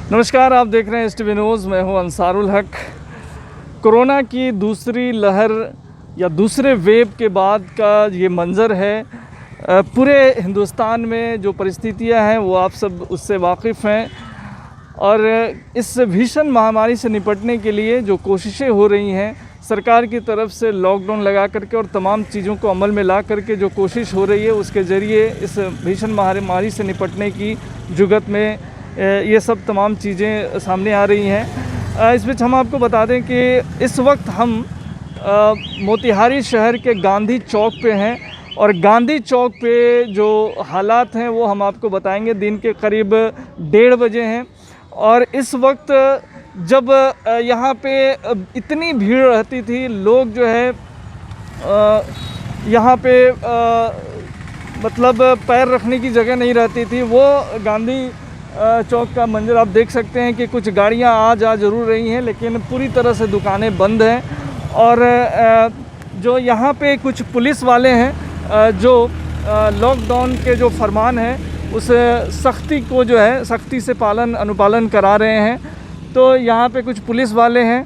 नमस्कार, आप देख रहे हैं STV न्यूज़। मैं हूं अंसारुल हक। कोरोना की दूसरी लहर या दूसरे वेव के बाद का ये मंज़र है। पूरे हिंदुस्तान में जो परिस्थितियां हैं वो आप सब उससे वाकिफ़ हैं, और इस भीषण महामारी से निपटने के लिए जो कोशिशें हो रही हैं सरकार की तरफ से, लॉकडाउन लगा करके और तमाम चीज़ों को अमल में ला करके जो कोशिश हो रही है, उसके ज़रिए इस भीषण महामारी से निपटने की जुगत में ये सब तमाम चीज़ें सामने आ रही हैं। इस बीच हम आपको बता दें कि इस वक्त हम मोतिहारी शहर के गांधी चौक पे हैं, और गांधी चौक पे जो हालात हैं वो हम आपको बताएंगे। दिन के करीब 1:30 बजे हैं, और इस वक्त जब यहाँ पे इतनी भीड़ रहती थी, लोग जो है यहाँ पे मतलब पैर रखने की जगह नहीं रहती थी। वो गांधी चौक का मंजर आप देख सकते हैं कि कुछ गाड़ियां आ जा ज़रूर रही हैं, लेकिन पूरी तरह से दुकानें बंद हैं। और जो यहाँ पे कुछ पुलिस वाले हैं जो लॉकडाउन के जो फरमान है उस सख्ती को जो है सख्ती से अनुपालन करा रहे हैं। तो यहाँ पे कुछ पुलिस वाले हैं।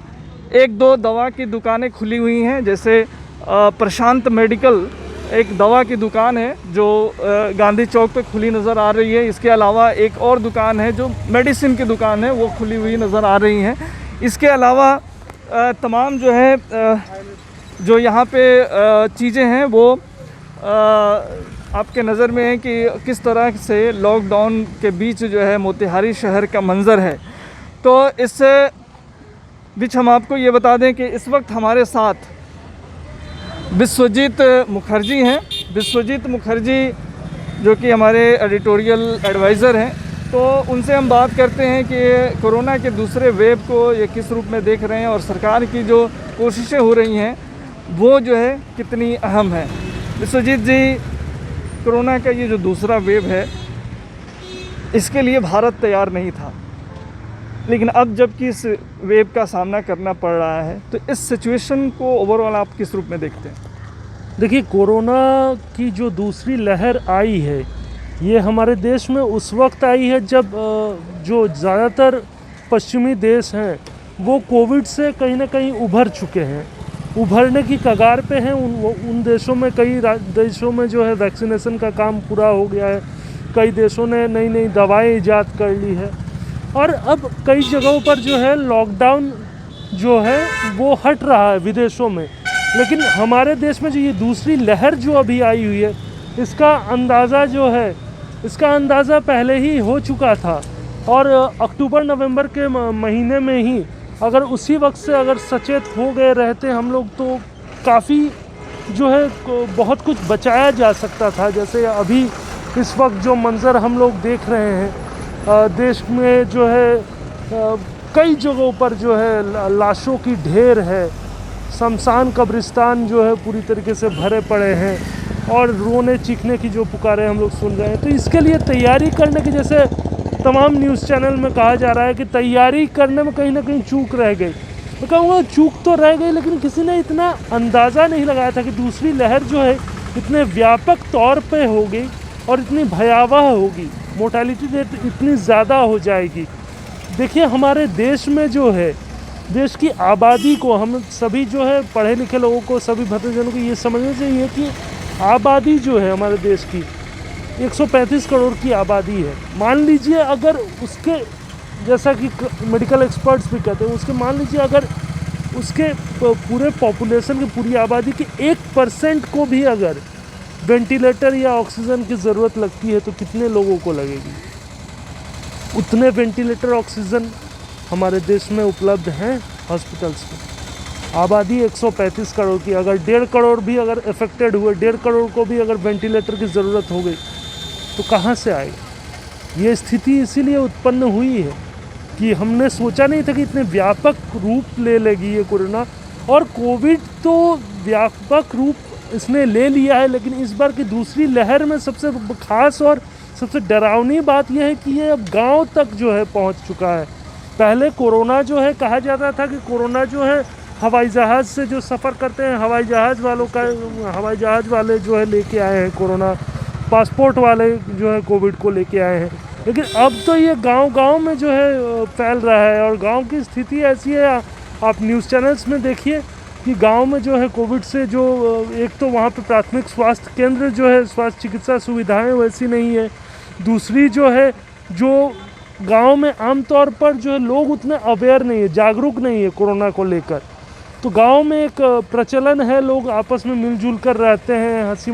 1-2 दवा की दुकानें खुली हुई हैं, जैसे प्रशांत मेडिकल एक दवा की दुकान है जो गांधी चौक पे खुली नज़र आ रही है। इसके अलावा एक और दुकान है जो मेडिसिन की दुकान है, वो खुली हुई नज़र आ रही हैं। इसके अलावा तमाम जो है जो यहाँ पे चीज़ें हैं वो आपके नज़र में है कि किस तरह से लॉकडाउन के बीच जो है मोतिहारी शहर का मंज़र है। तो इस बीच हम आपको ये बता दें कि इस वक्त हमारे साथ विश्वजीत मुखर्जी हैं। विश्वजीत मुखर्जी जो कि हमारे एडिटोरियल एडवाइज़र हैं, तो उनसे हम बात करते हैं कि कोरोना के दूसरे वेव को ये किस रूप में देख रहे हैं, और सरकार की जो कोशिशें हो रही हैं वो जो है कितनी अहम है। विश्वजीत जी, कोरोना का ये जो दूसरा वेव है इसके लिए भारत तैयार नहीं था, लेकिन अब जबकि इस वेव का सामना करना पड़ रहा है, तो इस सिचुएशन को ओवरऑल आप किस रूप में देखते हैं? देखिए, कोरोना की जो दूसरी लहर आई है ये हमारे देश में उस वक्त आई है जब जो ज़्यादातर पश्चिमी देश हैं वो कोविड से कहीं ना कहीं उभर चुके हैं, उभरने की कगार पे हैं। उन देशों में, कई देशों में जो है वैक्सीनेशन का काम पूरा हो गया है, कई देशों ने नई नई दवाएं ईजाद कर ली है, और अब कई जगहों पर जो है लॉकडाउन जो है वो हट रहा है विदेशों में। लेकिन हमारे देश में जो ये दूसरी लहर जो अभी आई हुई है, इसका अंदाज़ा पहले ही हो चुका था, और अक्टूबर नवंबर के महीने में ही अगर उसी वक्त से अगर सचेत हो गए रहते हम लोग, तो काफ़ी जो है बहुत कुछ बचाया जा सकता था। जैसे अभी इस वक्त जो मंज़र हम लोग देख रहे हैं, देश में जो है कई जगहों पर जो है लाशों की ढेर है, शमशान कब्रिस्तान जो है पूरी तरीके से भरे पड़े हैं, और रोने चीखने की जो पुकारें हम लोग सुन रहे हैं। तो इसके लिए तैयारी करने की, जैसे तमाम न्यूज़ चैनल में कहा जा रहा है कि तैयारी करने में कहीं ना कहीं चूक रह गई। मैं कहूँगा चूक तो रह गई, लेकिन किसी ने इतना अंदाज़ा नहीं लगाया था कि दूसरी लहर जो है इतने व्यापक तौर पर होगी और इतनी भयावह होगी, मोर्टेलिटी रेट इतनी ज़्यादा हो जाएगी। देखिए, हमारे देश में जो है, देश की आबादी को, हम सभी जो है पढ़े लिखे लोगों को, सभी भद्रजनों को ये समझना चाहिए कि आबादी जो है हमारे देश की 135 करोड़ की आबादी है। मान लीजिए अगर उसके, जैसा कि मेडिकल एक्सपर्ट्स भी कहते हैं, उसके मान लीजिए अगर उसके पूरे पॉपुलेशन की, पूरी आबादी के 1% को भी अगर वेंटिलेटर या ऑक्सीजन की ज़रूरत लगती है तो कितने लोगों को लगेगी? उतने वेंटिलेटर, ऑक्सीजन हमारे देश में उपलब्ध हैं हॉस्पिटल्स में। आबादी 135 करोड़ की, अगर 1.5 करोड़ भी अगर अफेक्टेड हुए, 1.5 करोड़ को भी अगर वेंटिलेटर की ज़रूरत हो गई तो कहाँ से आएगा? ये स्थिति इसीलिए उत्पन्न हुई है कि हमने सोचा नहीं था कि इतने व्यापक रूप ले लेगी ये कोरोना, और कोविड तो व्यापक रूप इसने ले लिया है। लेकिन इस बार की दूसरी लहर में सबसे खास और सबसे डरावनी बात यह है कि ये अब गांव तक जो है पहुंच चुका है। पहले कोरोना जो है, कहा जाता था कि कोरोना जो है हवाई जहाज़ से जो सफ़र करते हैं, हवाई जहाज़ वाले जो है लेके आए हैं कोरोना, पासपोर्ट वाले जो है कोविड को लेके आए हैं। लेकिन अब तो ये गांव-गांव में जो है फैल रहा है। और गांव की स्थिति ऐसी है, आप न्यूज़ चैनल्स में देखिए कि गांव में जो है कोविड से जो एक तो वहाँ पे प्राथमिक स्वास्थ्य केंद्र जो है, स्वास्थ्य चिकित्सा सुविधाएं वैसी नहीं है। दूसरी जो है, जो गांव में आमतौर पर जो है लोग उतने अवेयर नहीं है, जागरूक नहीं है कोरोना को लेकर। तो गांव में एक प्रचलन है, लोग आपस में मिलजुल कर रहते हैं, हंसी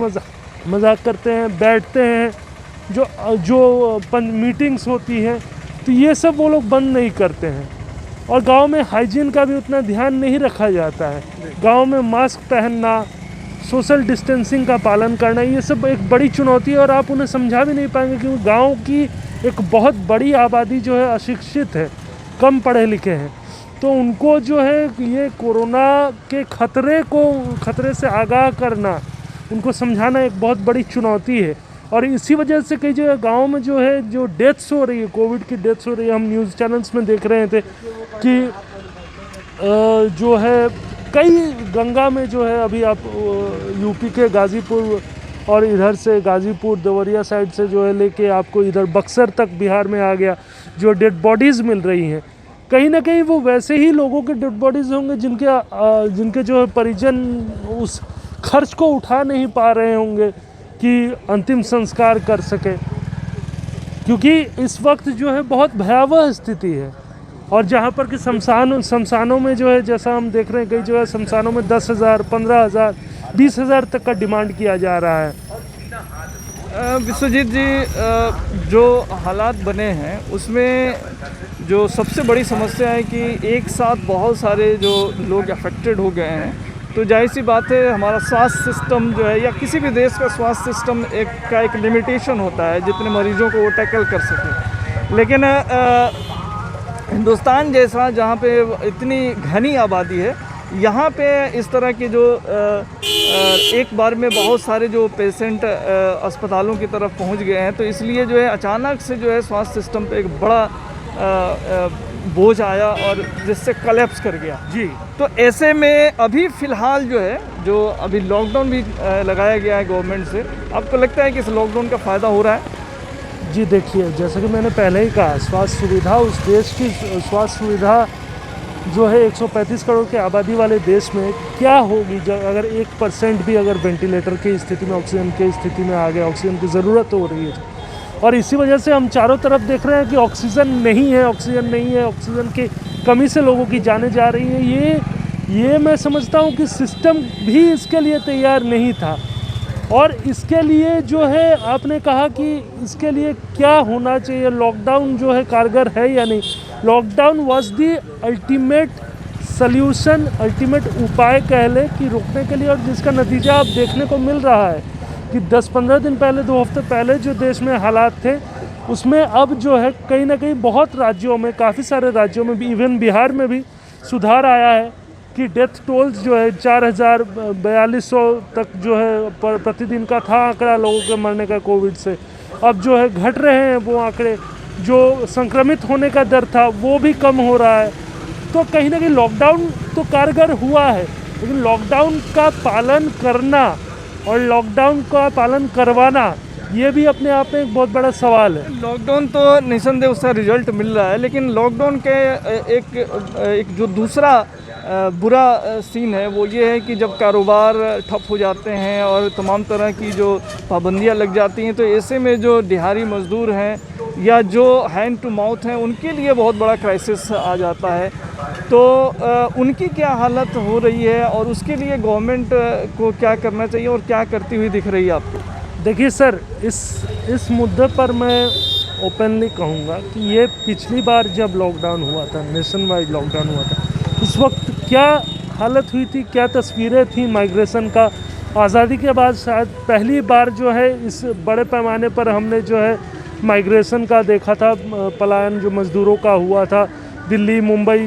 मजाक करते हैं, बैठते हैं, जो मीटिंग्स होती हैं, तो ये सब वो लोग बंद नहीं करते हैं। और गांव में हाइजीन का भी उतना ध्यान नहीं रखा जाता है। गांव में मास्क पहनना, सोशल डिस्टेंसिंग का पालन करना, ये सब एक बड़ी चुनौती है। और आप उन्हें समझा भी नहीं पाएंगे क्योंकि गांव की एक बहुत बड़ी आबादी जो है अशिक्षित है, कम पढ़े लिखे हैं। तो उनको जो है ये कोरोना के खतरे से आगाह करना, उनको समझाना एक बहुत बड़ी चुनौती है। और इसी वजह से कई जगह गाँव में जो है जो डेथ्स हो रही है, कोविड की डेथ्स हो रही है, हम न्यूज़ चैनल्स में देख रहे थे कि जो है कई गंगा में जो है, अभी आप यूपी के गाज़ीपुर और इधर से गाज़ीपुर देवरिया साइड से जो है लेके आपको इधर बक्सर तक बिहार में आ गया, जो डेड बॉडीज़ मिल रही हैं, कहीं ना कहीं वो वैसे ही लोगों के डेड बॉडीज़ होंगे जिनके जो है परिजन उस खर्च को उठा नहीं पा रहे होंगे कि अंतिम संस्कार कर सके। क्योंकि इस वक्त जो है बहुत भयावह स्थिति है। और जहाँ पर कि शमशानों में जो है, जैसा हम देख रहे हैं कई जगह शमशानों में 10,000, 15,000, 20,000 तक का डिमांड किया जा रहा है। विश्वजीत जी, जो हालात बने हैं उसमें जो सबसे बड़ी समस्या है कि एक साथ बहुत सारे जो लोग अफेक्टेड हो गए हैं, तो जाहिर सी बात है हमारा स्वास्थ्य सिस्टम जो है, या किसी भी देश का स्वास्थ्य सिस्टम एक लिमिटेशन होता है जितने मरीजों को वो टैकल कर सके। लेकिन हिंदुस्तान जैसा जहाँ पे इतनी घनी आबादी है, यहाँ पे इस तरह के जो एक बार में बहुत सारे जो पेशेंट अस्पतालों की तरफ पहुँच गए हैं, तो इसलिए जो है अचानक से जो है स्वास्थ्य सिस्टम पे एक बड़ा बोझ आया और जिससे कलेप्स कर गया जी। तो ऐसे में अभी फ़िलहाल जो है, जो अभी लॉकडाउन भी लगाया गया है गवर्नमेंट से, आपको लगता है कि इस लॉकडाउन का फ़ायदा हो रहा है? जी देखिए, जैसा कि मैंने पहले ही कहा, स्वास्थ्य सुविधा, उस देश की स्वास्थ्य सुविधा जो है 135 करोड़ की आबादी वाले देश में क्या होगी जब अगर 1% भी अगर वेंटिलेटर की स्थिति में, ऑक्सीजन की स्थिति में आ गया, ऑक्सीजन की ज़रूरत हो रही है। और इसी वजह से हम चारों तरफ देख रहे हैं कि ऑक्सीजन नहीं है, ऑक्सीजन की कमी से लोगों की जानें जा रही हैं। ये मैं समझता हूँ कि सिस्टम भी इसके लिए तैयार नहीं था। और इसके लिए जो है, आपने कहा कि इसके लिए क्या होना चाहिए, लॉकडाउन जो है कारगर है या नहीं। Lockdown was the ultimate solution, ultimate उपाय कह ले कि रोकने के लिए, और जिसका नतीजा अब देखने को मिल रहा है कि 10-15 दिन पहले, 2 हफ्ते पहले जो देश में हालात थे, उसमें अब जो है कहीं ना कहीं बहुत राज्यों में, काफ़ी सारे राज्यों में भी, इवन बिहार में भी सुधार आया है कि डेथ टोल्स जो है 4,4200 तक जो है प्रतिदिन का था आंकड़ा लोगों के मरने का कोविड से, अब जो है घट रहे हैं वो आंकड़े। जो संक्रमित होने का दर था वो भी कम हो रहा है। तो कहीं ना कहीं लॉकडाउन तो कारगर हुआ है, लेकिन लॉकडाउन का पालन करना और लॉकडाउन का पालन करवाना, ये भी अपने आप में एक बहुत बड़ा सवाल है। लॉकडाउन तो निसंदेह उसका रिजल्ट मिल रहा है, लेकिन लॉकडाउन के एक जो दूसरा बुरा सीन है वो ये है कि जब कारोबार ठप हो जाते हैं और तमाम तरह की जो पाबंदियां लग जाती हैं, तो ऐसे में जो दिहाड़ी मजदूर हैं या जो हैंड टू माउथ हैं, उनके लिए बहुत बड़ा क्राइसिस आ जाता है। तो उनकी क्या हालत हो रही है और उसके लिए गवर्नमेंट को क्या करना चाहिए और क्या करती हुई दिख रही है आपको? देखिए सर, इस मुद्दे पर मैं ओपनली कहूँगा कि ये पिछली बार जब लॉकडाउन हुआ था, नेशन वाइड लॉकडाउन हुआ था, उस वक्त क्या हालत हुई थी, क्या तस्वीरें थी माइग्रेशन का। आज़ादी के बाद शायद पहली बार जो है इस बड़े पैमाने पर हमने जो है माइग्रेशन का देखा था, पलायन जो मज़दूरों का हुआ था दिल्ली, मुंबई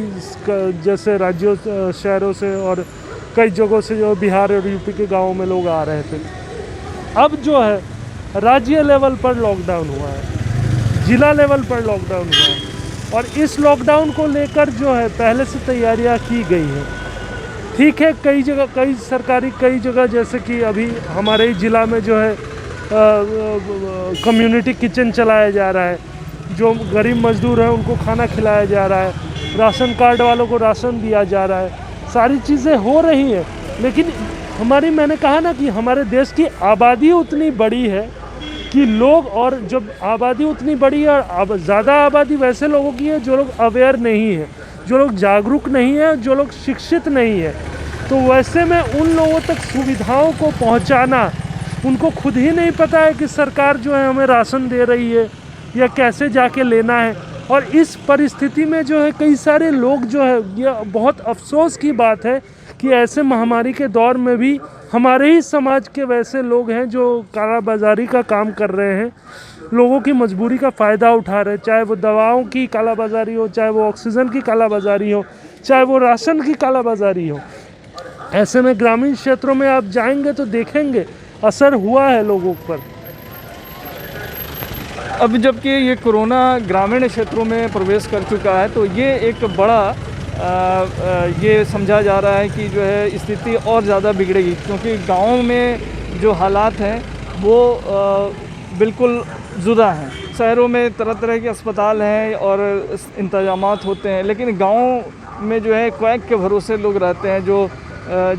जैसे राज्यों, शहरों से और कई जगहों से जो बिहार और यूपी के गाँवों में लोग आ रहे थे। अब जो है राज्य लेवल पर लॉकडाउन हुआ है, जिला लेवल पर लॉकडाउन हुआ है, और इस लॉकडाउन को लेकर जो है पहले से तैयारियां की गई हैं। ठीक है, कई जगह, कई जगह जैसे कि अभी हमारे ही ज़िला में जो है कम्युनिटी किचन चलाया जा रहा है, जो गरीब मजदूर हैं उनको खाना खिलाया जा रहा है, राशन कार्ड वालों को राशन दिया जा रहा है, सारी चीज़ें हो रही हैं। लेकिन मैंने कहा ना कि हमारे देश की आबादी उतनी बड़ी है कि लोग, और जब आबादी उतनी बड़ी है और ज़्यादा आबादी वैसे लोगों की है जो लोग अवेयर नहीं है, जो लोग जागरूक नहीं है, जो लोग शिक्षित नहीं है, तो वैसे में उन लोगों तक सुविधाओं को पहुंचाना, उनको खुद ही नहीं पता है कि सरकार जो है हमें राशन दे रही है या कैसे जाके लेना है। और इस परिस्थिति में जो है कई सारे लोग जो है, ये बहुत अफसोस की बात है कि ऐसे महामारी के दौर में भी हमारे ही समाज के वैसे लोग हैं जो कालाबाजारी का काम कर रहे हैं, लोगों की मजबूरी का फ़ायदा उठा रहे हैं, चाहे वो दवाओं की कालाबाजारी हो, चाहे वो ऑक्सीजन की कालाबाजारी हो, चाहे वो राशन की कालाबाजारी हो। ऐसे में ग्रामीण क्षेत्रों में आप जाएंगे तो देखेंगे असर हुआ है लोगों पर। अब जबकि ये कोरोना ग्रामीण क्षेत्रों में प्रवेश कर चुका है, तो ये एक बड़ा ये समझा जा रहा है कि जो है स्थिति और ज़्यादा बिगड़ेगी, क्योंकि गाँव में जो हालात हैं वो बिल्कुल जुदा हैं। शहरों में तरह तरह के अस्पताल हैं और इंतजामात होते हैं, लेकिन गाँव में जो है क्वैक के भरोसे लोग रहते हैं, जो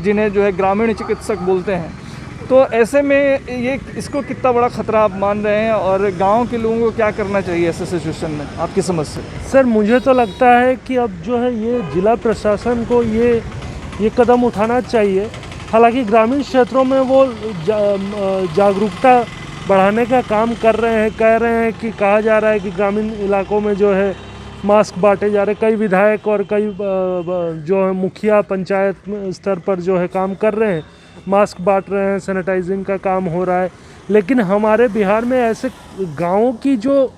जिन्हें जो है ग्रामीण चिकित्सक बोलते हैं। तो ऐसे में ये इसको कितना बड़ा ख़तरा आप मान रहे हैं, और गांव के लोगों को क्या करना चाहिए ऐसे सिचुएशन में आपकी समझ से? सर, मुझे तो लगता है कि अब जो है ये जिला प्रशासन को ये कदम उठाना चाहिए। हालांकि ग्रामीण क्षेत्रों में वो जागरूकता बढ़ाने का काम कर रहे हैं, कह रहे हैं कि कहा जा रहा है कि ग्रामीण इलाकों में जो है मास्क बांटे जा रहे हैं। कई विधायक और कई जो है मुखिया पंचायत स्तर पर जो है काम कर रहे हैं, मास्क बांट रहे हैं, सैनिटाइजिंग का काम हो रहा है। लेकिन हमारे बिहार में ऐसे गाँवों की जो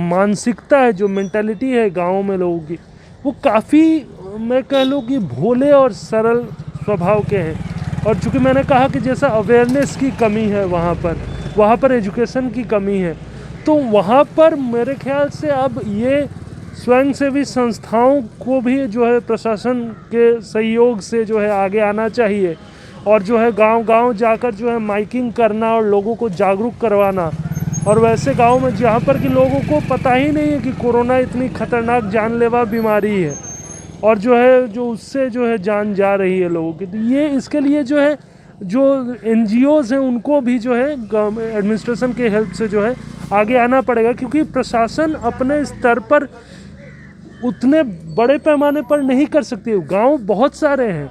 मानसिकता है, जो मेंटालिटी है गाँवों में लोगों की, वो काफ़ी, मैं कह लूँ कि भोले और सरल स्वभाव के हैं। और चूँकि मैंने कहा कि जैसा अवेयरनेस की कमी है वहाँ पर एजुकेशन की कमी है, तो वहाँ पर मेरे ख्याल से अब ये स्वयंसेवी संस्थाओं को भी जो है प्रशासन के सहयोग से जो है आगे आना चाहिए, और जो है गांव-गांव जाकर जो है माइकिंग करना और लोगों को जागरूक करवाना। और वैसे गांव में जहाँ पर कि लोगों को पता ही नहीं है कि कोरोना इतनी खतरनाक जानलेवा बीमारी है, और जो है जो उससे जो है जान जा रही है लोगों की, तो ये इसके लिए जो है जो NGOs हैं उनको भी जो है एडमिनिस्ट्रेशन के हेल्प से जो है आगे आना पड़ेगा, क्योंकि प्रशासन अपने स्तर पर उतने बड़े पैमाने पर नहीं कर सकती। गांव बहुत सारे हैं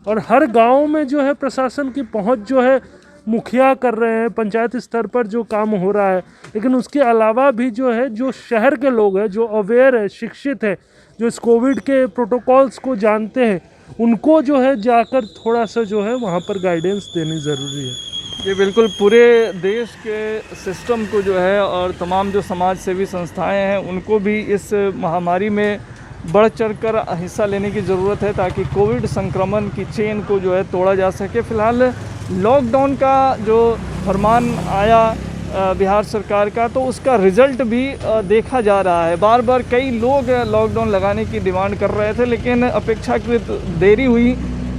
और हर गांव में जो है प्रशासन की पहुंच जो है मुखिया कर रहे हैं, पंचायत स्तर पर जो काम हो रहा है। लेकिन उसके अलावा भी जो है जो शहर के लोग हैं, जो अवेयर है, शिक्षित है, जो इस कोविड के प्रोटोकॉल्स को जानते हैं, उनको जो है जाकर थोड़ा सा जो है वहाँ पर गाइडेंस देनी ज़रूरी है। ये बिल्कुल पूरे देश के सिस्टम को जो है, और तमाम जो समाज सेवी संस्थाएं हैं उनको भी इस महामारी में बढ़ चढ़कर हिस्सा लेने की ज़रूरत है, ताकि कोविड संक्रमण की चेन को जो है तोड़ा जा सके। फ़िलहाल लॉकडाउन का जो फरमान आया बिहार सरकार का, तो उसका रिज़ल्ट भी देखा जा रहा है। बार बार कई लोग लॉकडाउन लगाने की डिमांड कर रहे थे, लेकिन अपेक्षाकृत देरी हुई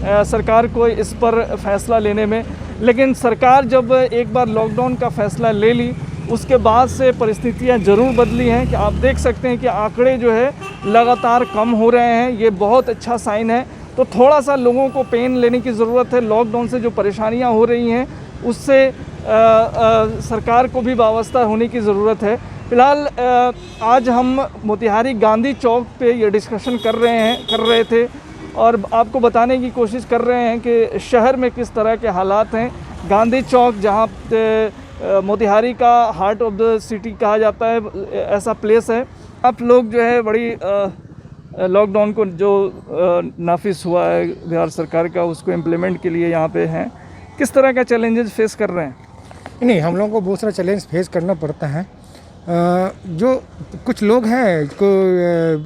सरकार को इस पर फैसला लेने में। लेकिन सरकार जब एक बार लॉकडाउन का फ़ैसला ले ली, उसके बाद से परिस्थितियां ज़रूर बदली हैं कि आप देख सकते हैं कि आंकड़े जो है लगातार कम हो रहे हैं। ये बहुत अच्छा साइन है। तो थोड़ा सा लोगों को पेन लेने की ज़रूरत है। लॉकडाउन से जो परेशानियां हो रही हैं उससे सरकार को भी वाबस्ता होने की ज़रूरत है। फ़िलहाल आज हम मोतिहारी गांधी चौक पे ये डिस्कशन कर रहे थे और आपको बताने की कोशिश कर रहे हैं कि शहर में किस तरह के हालात हैं। गांधी चौक, जहाँ मोतिहारी का हार्ट ऑफ द सिटी कहा जाता है, ऐसा प्लेस है। आप लोग जो है बड़ी लॉकडाउन को जो नाफिज हुआ है बिहार सरकार का, उसको इम्प्लीमेंट के लिए यहाँ पे हैं। किस तरह का चैलेंजेस फेस कर रहे हैं? नहीं, हम लोगों को बहुत सारा चैलेंज फेस करना पड़ता है। जो कुछ लोग हैं को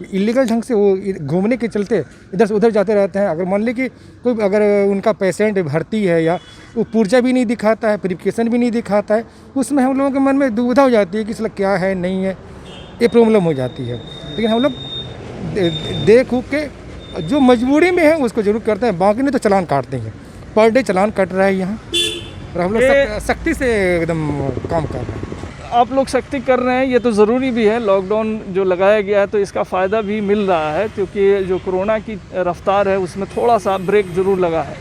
इलीगल ढंग से वो घूमने के चलते इधर से उधर जाते रहते हैं। अगर मान ली कि कोई अगर उनका पेशेंट भर्ती है या वो पुर्जा भी नहीं दिखाता है, प्रिस्क्रिप्शन भी नहीं दिखाता है, उसमें हम लोगों के मन में दुविधा हो जाती है कि इसलिए क्या है नहीं है, ये प्रॉब्लम हो जाती है। लेकिन हम लोग देख उख के जो मजबूरी में है उसको जरूर करते हैं, बाकी नहीं तो चालान काटते हैं। पर डे चालान कट रहा है यहाँ, और हम लोग सख्ती से एकदम काम कर रहे हैं। आप लोग सख्ती कर रहे हैं, ये तो ज़रूरी भी है। लॉकडाउन जो लगाया गया है तो इसका फ़ायदा भी मिल रहा है, क्योंकि जो कोरोना की रफ़्तार है उसमें थोड़ा सा ब्रेक ज़रूर लगा है।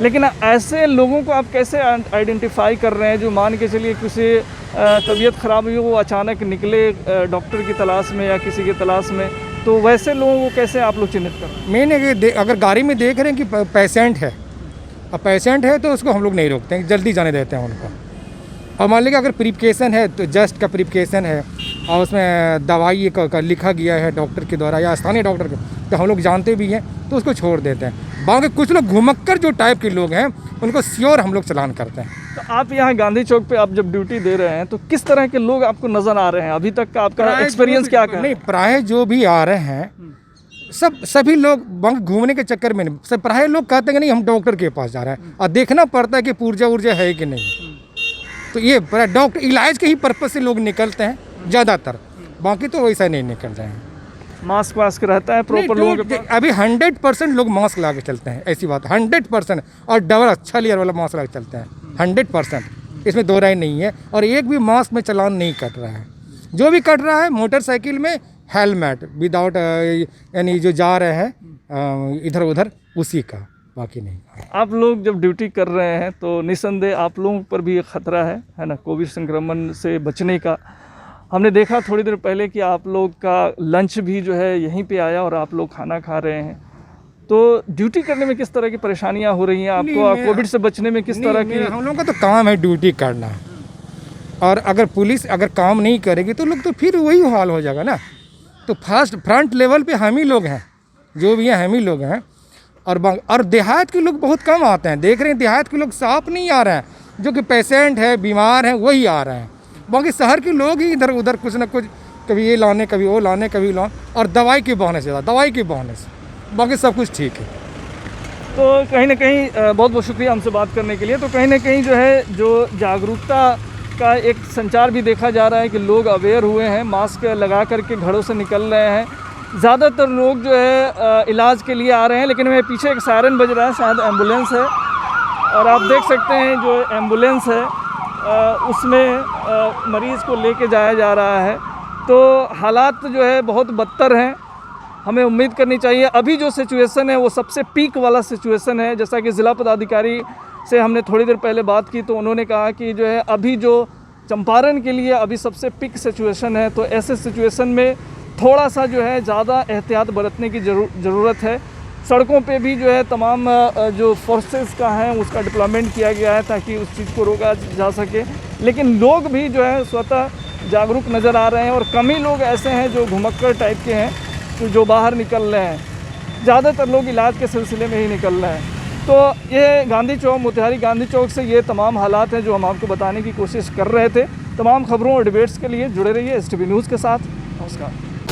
लेकिन ऐसे लोगों को आप कैसे आइडेंटिफाई कर रहे हैं जो मान के चलिए किसी तबीयत ख़राब हुई, वो अचानक निकले डॉक्टर की तलाश में या किसी की तलाश में, तो वैसे लोगों को कैसे आप लोग चिन्हित कर रहे हैं? मेन है कि अगर गाड़ी में देख रहे हैं कि पेशेंट है, अब पेशेंट है तो उसको हम लोग नहीं रोकते हैं, जल्दी जाने देते हैं उनको। और मान लीजिए अगर प्रिपकेशन है तो जस्ट का प्रिपकेशन है और उसमें दवाई का लिखा गया है डॉक्टर के द्वारा या स्थानीय डॉक्टर के, तो हम लोग जानते भी हैं तो उसको छोड़ देते हैं। बाकी कुछ लोग घुमक्कर जो टाइप के लोग हैं उनको श्योर हम लोग चलान करते हैं। तो आप यहाँ गांधी चौक पे आप जब ड्यूटी दे रहे हैं तो किस तरह के लोग आपको नज़र आ रहे हैं? अभी तक का आपका एक्सपीरियंस क्या है? नहीं, प्राय जो भी आ रहे हैं सभी लोग बंक घूमने के चक्कर में नहीं, सब प्राय लोग कहते हैं कि नहीं हम डॉक्टर के पास जा रहे हैं, और देखना पड़ता है कि पुर्जा उर्जा है कि नहीं। तो ये डॉक्टर इलाज के ही पर्पज से लोग निकलते हैं ज़्यादातर, बाकी तो वैसा नहीं निकल रहे हैं। मास्क वास्क रहता है प्रॉपर लोगों के पास? अभी 100% लोग मास्क लगा के चलते हैं, ऐसी बात 100%, और डबल अच्छा लेयर वाला मास्क लगा के चलते हैं 100%, इसमें दो राय नहीं है। और एक भी मास्क में चालान नहीं कट रहा है, जो भी कट रहा है मोटरसाइकिल में हेलमेट विदाउट यानी जो जा रहे हैं इधर उधर उसी का, बाकी नहीं। आप लोग जब ड्यूटी कर रहे हैं तो निस्संदेह आप लोगों पर भी एक ख़तरा है ना, कोविड संक्रमण से बचने का। हमने देखा थोड़ी देर पहले कि आप लोग का लंच भी जो है यहीं पे आया और आप लोग खाना खा रहे हैं, तो ड्यूटी करने में किस तरह की परेशानियां हो रही हैं आपको? कोविड से बचने में किस तरह की? हम लोगों का तो काम है ड्यूटी करना, और अगर पुलिस अगर काम नहीं करेगी तो लोग तो फिर वही हाल हो जाएगा ना। तो फ्रंट लेवल पे हम ही लोग हैं, जो भी हैं हम ही लोग हैं। और देहात के लोग बहुत कम आते हैं, देख रहे हैं देहात के लोग साफ नहीं आ रहे हैं, जो कि पेशेंट है बीमार हैं वही आ रहे हैं। बाकी शहर के लोग ही इधर उधर कुछ ना कुछ, कभी ये लाने कभी वो लाने कभी लाने, और दवाई के बहाने से, दवाई के बहाने से, बाकी सब कुछ ठीक है। तो कहीं ना कहीं बहुत बहुत शुक्रिया हमसे बात करने के लिए। तो कहीं ना कहीं जो है जो जागरूकता का एक संचार भी देखा जा रहा है कि लोग अवेयर हुए हैं, मास्क लगा करके घरों से निकल रहे हैं। ज़्यादातर लोग जो है इलाज के लिए आ रहे हैं, लेकिन मेरे पीछे एक सायरन बज रहा है, शायद एम्बुलेंस है, और आप देख सकते हैं जो एम्बुलेंस है उसमें मरीज़ को लेके जाया जा रहा है। तो हालात जो है बहुत बदतर हैं, हमें उम्मीद करनी चाहिए। अभी जो सिचुएशन है वो सबसे पीक वाला सिचुएशन है। जैसा कि ज़िला पदाधिकारी से हमने थोड़ी देर पहले बात की तो उन्होंने कहा कि जो है अभी जो चंपारण के लिए अभी सबसे पीक सिचुएशन है, तो ऐसे सिचुएशन में थोड़ा सा जो है ज़्यादा एहतियात बरतने की ज़रूरत है। सड़कों पे भी जो है तमाम जो फोर्सेस का है उसका डिप्लॉयमेंट किया गया है ताकि उस चीज़ को रोका जा सके, लेकिन लोग भी जो है स्वतः जागरूक नज़र आ रहे हैं, और कम ही लोग ऐसे हैं जो घुमक्कड़ टाइप के हैं जो बाहर निकल रहे हैं। ज़्यादातर लोग इलाज के सिलसिले में ही निकल रहे हैं। तो ये गांधी चौक, मोतिहारी गांधी चौक से ये तमाम हालात हैं जो हम आपको बताने की कोशिश कर रहे थे। तमाम खबरों और डिबेट्स के लिए जुड़े रहिए STV न्यूज़ के साथ। नमस्कार।